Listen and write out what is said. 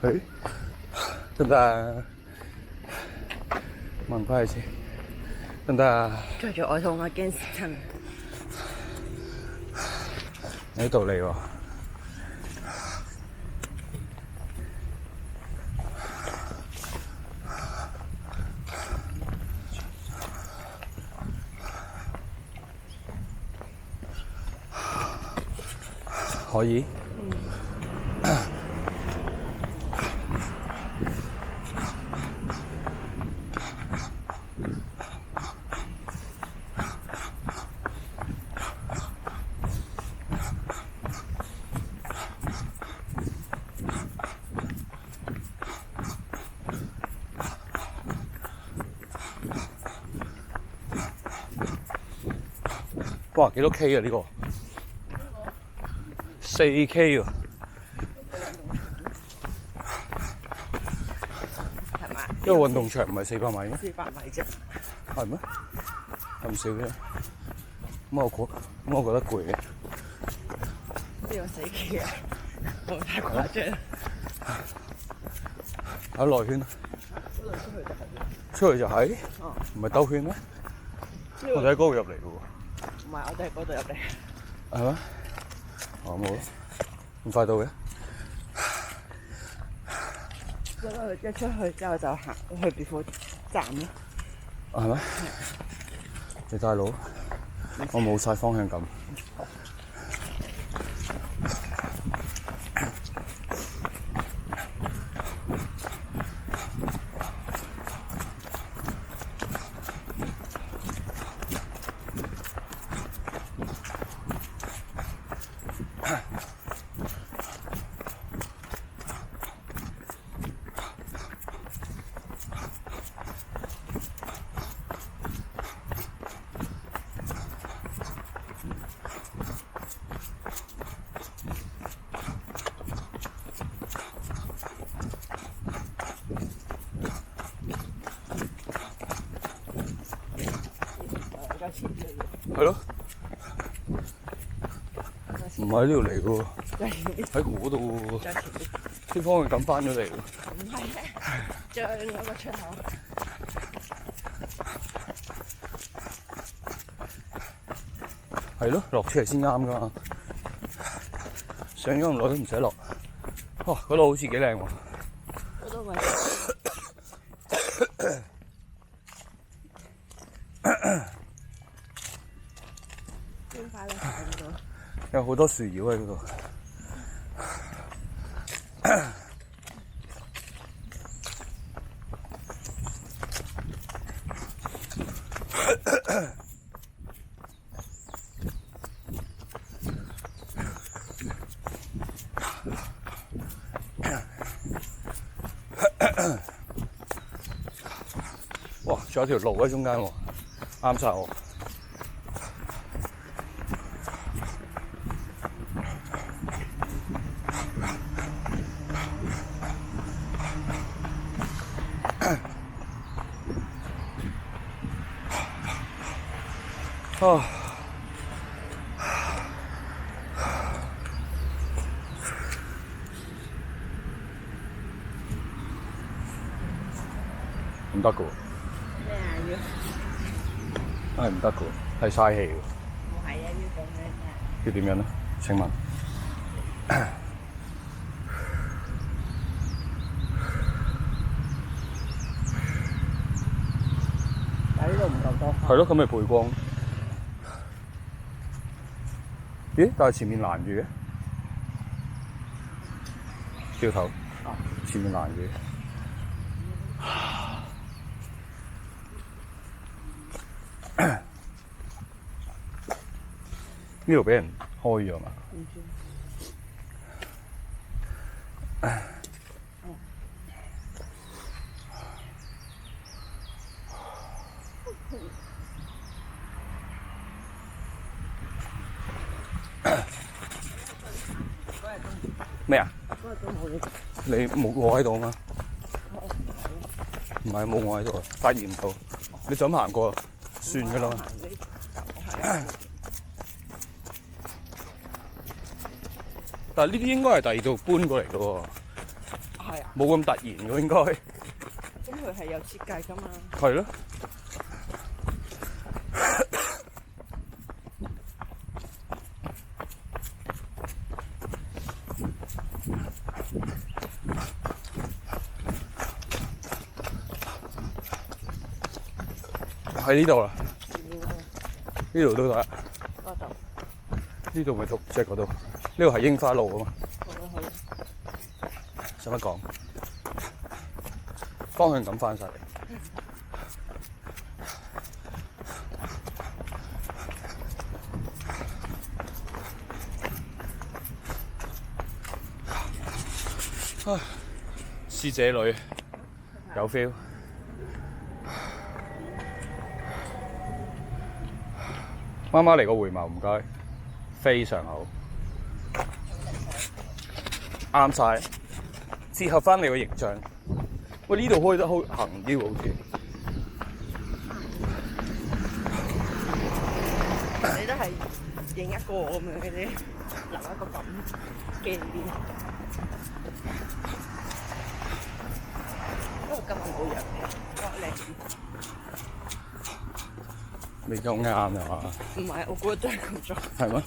誒，得唔得啊？問翻佢先，得唔得啊？着住外套我驚死親。喺度嚟喎。可以。哇！幾多 K 啊？呢個4K 喎。係嘛？因為運動場唔係400米咩？400米啫。係咩？咁少嘅。咁我覺得攰嘅。呢個4K啊，我太誇張。喺內圈啊！出去就係。唔係兜圈咩？我哋喺嗰度入嚟嘅喎。唔係，我哋喺嗰度入嚟。係咩？哦，冇咯，咁快到嘅。一出去之後就行去別府站咯。係咩？你帶路，我冇晒方向感。係咯，唔係喺呢度嚟嘅喎，喺嗰度喎，啲方向感翻咗嚟喎。唔係咩？仲有另一個出口。係咯，落車嚟先啱㗎嘛。上咗咁耐都唔使落。哇！嗰度好似幾靚喎。嗰度咪？邊塊咧？喺度。有好多樹妖喺嗰度。哇！仲有條路喺中間喎，啱晒我。啊！唔得㗎喎。咩啊？係唔得㗎喎，係嘥氣㗎。唔係啊，要咁樣㗎。要點樣咧？請問？但呢度唔夠多花。係咯，咁咪背光。咦？但係前面攔住嘅，掉頭。前面攔住。呢度俾人開咗嘛？唔知。咩啊？嗰日都冇你。你冇我喺度嘛？唔係冇我喺度，發現唔到。你想行過算㗎啦。但係呢啲應該係第二度搬過嚟嘅喎。係啊。冇咁突然嘅應該。咁佢係有設計㗎嘛？係咯。喺呢度啦，呢度都得。嗰度。呢度咪讀即係嗰度，呢度係櫻花路啊嘛。好啦好啦。使乜講？方向感翻晒嚟。唉，是這裏有 feel。媽媽嚟個回眸，唔該，非常好，啱晒，切合翻你個形象。喂，呢度開得好行啲喎，好似。你都係影一個咁樣嘅啫，留一個咁紀念。因為今日冇人嘅，哇靚！未夠啱啊嘛？唔係，我估得都係咁做。係咩？